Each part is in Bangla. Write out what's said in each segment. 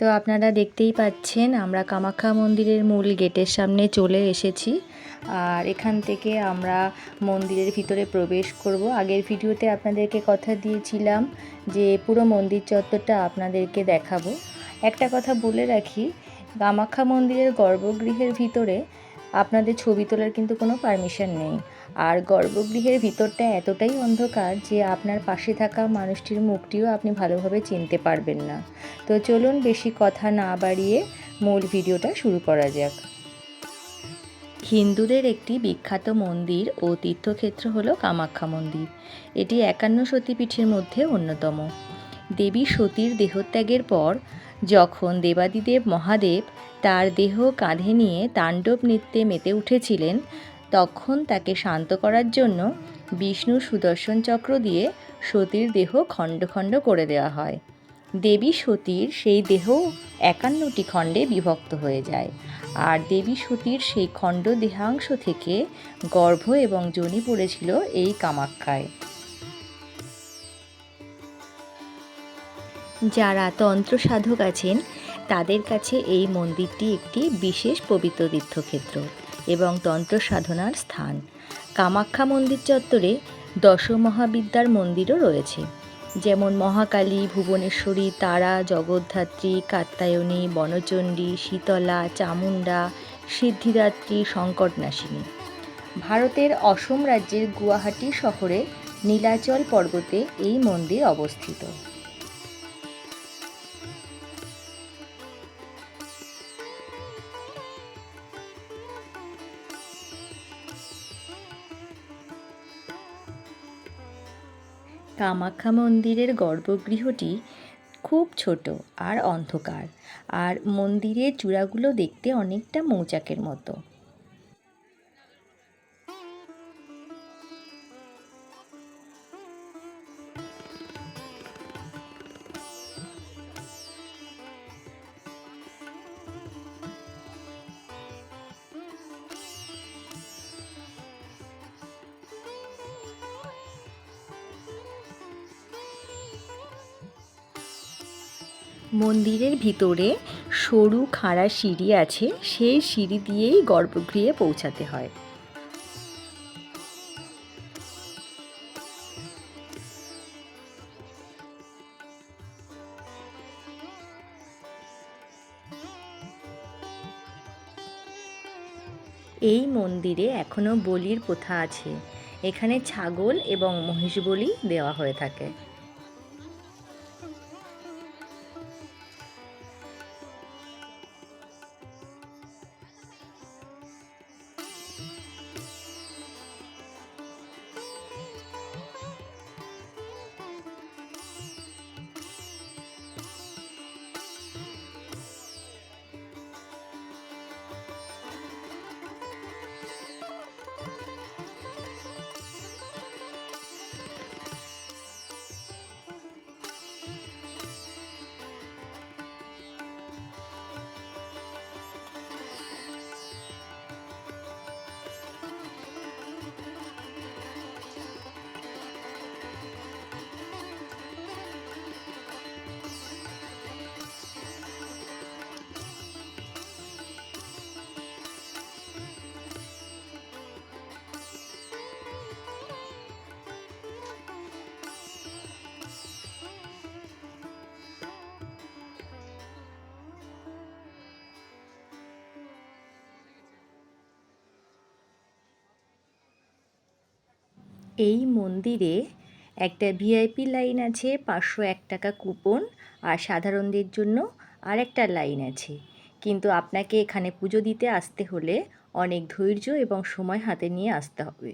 তো আপনারা দেখতেই পাচ্ছেন আমরা কামাখ্যা মন্দিরের মূল গেটের সামনে চলে এসেছি। আর এখান থেকে আমরা মন্দিরের ভিতরে প্রবেশ করব। আগের ভিডিওতে আপনাদেরকে কথা দিয়েছিলাম যে পুরো মন্দির চত্বরটা আপনাদেরকে দেখাবো। একটা কথা বলে রাখি, কামাখ্যা মন্দিরের গর্ভগৃহের ভিতরে আপনাদের ছবি তোলার কিন্তু কোনো পারমিশন নেই। আর গর্ভগৃহের ভিতরটা এতটাই অন্ধকার যে আপনার পাশে থাকা মানুষটির মুখটিও আপনি ভালোভাবে চিনতে পারবেন না। তো চলুন বেশি কথা না বাড়িয়ে মূল ভিডিওটা শুরু করা যাক। হিন্দুদের একটি বিখ্যাত মন্দির ও তীর্থক্ষেত্র হল কামাখ্যা মন্দির। এটি 51 সতীপীঠের মধ্যে অন্যতম। দেবী সতীর দেহত্যাগের পর যখন দেবাদিদেব মহাদেব তার দেহ কাঁধে নিয়ে তাণ্ডব নৃত্যে মেতে উঠেছিলেন, তখন তাকে শান্ত করার জন্য বিষ্ণু সুদর্শন চক্র দিয়ে সতীর দেহ খণ্ড খণ্ড করে দেওয়া হয়। দেবী সতীর সেই দেহ 51টি খণ্ডে বিভক্ত হয়ে যায়। আর দেবী সতীর সেই খণ্ড দেহাংশ থেকে গর্ভ এবং যোনি পড়েছিল এই কামাখ্যায়। যারা তন্ত্র সাধক আছেন তাদের কাছে এই মন্দিরটি একটি বিশেষ পবিত্র তীর্থক্ষেত্র এবং তন্ত্র সাধনার স্থান। কামাখ্যা মন্দির চত্বরে দশমহাবিদ্যার মন্দিরও রয়েছে, যেমন মহাকালী, ভুবনেশ্বরী, তারা, জগদ্ধাত্রী, কাত্যায়নী, বনচণ্ডী, শীতলা, চামুণ্ডা, সিদ্ধিদাত্রী, সংকটনাশিনী। ভারতের অসম রাজ্যের গুয়াহাটি শহরে নীলাচল পর্বতে এই মন্দির অবস্থিত। কামাখ্যা মন্দিরের গর্ভগৃহটি খুব ছোট আর অন্ধকার, আর মন্দিরের চূড়াগুলো দেখতে অনেকটা মৌচাকের মতো। মন্দিরের ভিতরে সরু খাড়া সিঁড়ি আছে, সেই সিঁড়ি দিয়েই গর্ভগৃহে পৌঁছাতে হয়। এই মন্দিরে এখনও বলির প্রথা আছে। এখানে ছাগল এবং মহিষ বলি দেওয়া হয়ে থাকে। এই মন্দিরে একটা ভিআইপি লাইন আছে, 501 টাকা কুপন, আর সাধারণদের জন্য আরেকটা লাইন আছে। কিন্তু আপনাকে এখানে পুজো দিতে আসতে হলে অনেক ধৈর্য এবং সময় হাতে নিয়ে আসতে হবে।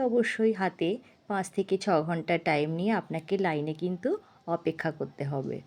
অবশ্যই হাতে 5 থেকে 6 ঘন্টা টাইম নিয়ে আপনাকে লাইনে কিন্তু অপেক্ষা করতে হবে।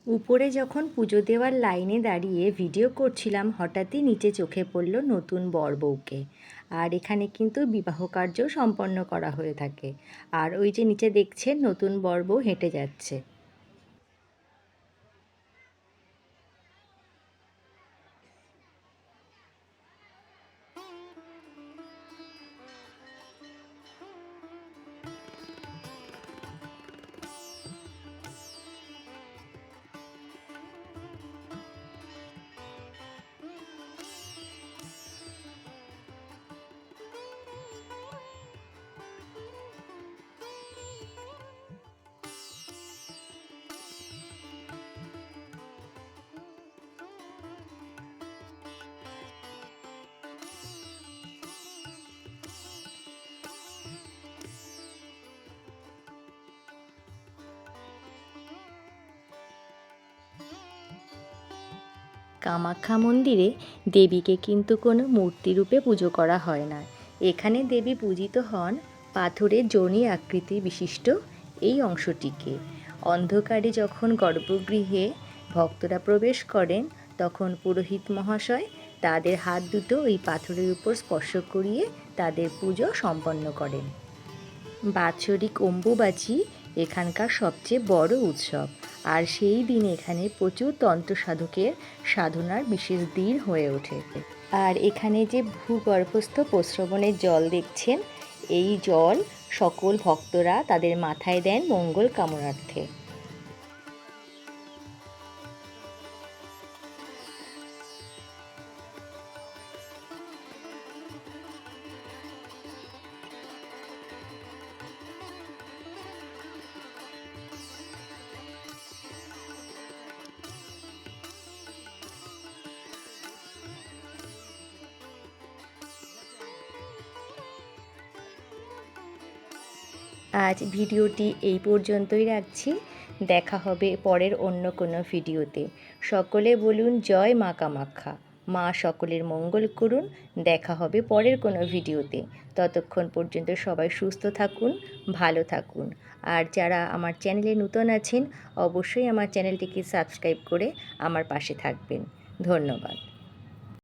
উপরে যখন পুজো দেওয়ার লাইনে দাঁড়িয়ে ভিডিও করছিলাম, হঠাৎই নিচে চোখে পড়ল নতুন বর বউকে। আর এখানে কিন্তু বিবাহ কার্য সম্পন্ন করা হয়ে থাকে। আর ওই যে নিচে দেখছেন নতুন বর বউ হেঁটে যাচ্ছে। কামাখ্যা মন্দিরে দেবীকে কিন্তু কোনো মূর্তিরূপে পুজো করা হয় না। এখানে দেবী পূজিত হন পাথরের যোনি আকৃতি বিশিষ্ট এই অংশটিকে। অন্ধকারে যখন গর্ভগৃহে ভক্তরা প্রবেশ করেন, তখন পুরোহিত মহাশয় তাদের হাত দুটো ওই পাথরের উপর স্পর্শ করিয়ে তাদের পুজো সম্পন্ন করেন। বাৎসরিক অম্বুবাচী এখানকার সবচেয়ে বড় উৎসব। আর সেই দিন এখানে প্রচুর তন্ত্র সাধকের সাধনার বিশেষ দিন হয়ে ওঠে। আর এখানে যে ভূগর্ভস্থ প্রস্রবণের জল দেখছেন, এই জল সকল ভক্তরা তাদের মাথায় দেন মঙ্গল কামনার্থে। আজ ভিডিওটি এই পর্যন্তই রাখছি। দেখা হবে পরের অন্য কোনো ভিডিওতে। সকলে বলুন জয় মা কামাখ্যা। মা সকলের মঙ্গল করুন। দেখা হবে পরের কোনো ভিডিওতে। ততক্ষণ পর্যন্ত সবাই সুস্থ থাকুন, ভালো থাকুন। আর যারা আমার চ্যানেলে নতুন আছেন, অবশ্যই আমার চ্যানেলটিকে সাবস্ক্রাইব করে আমার পাশে থাকবেন। ধন্যবাদ।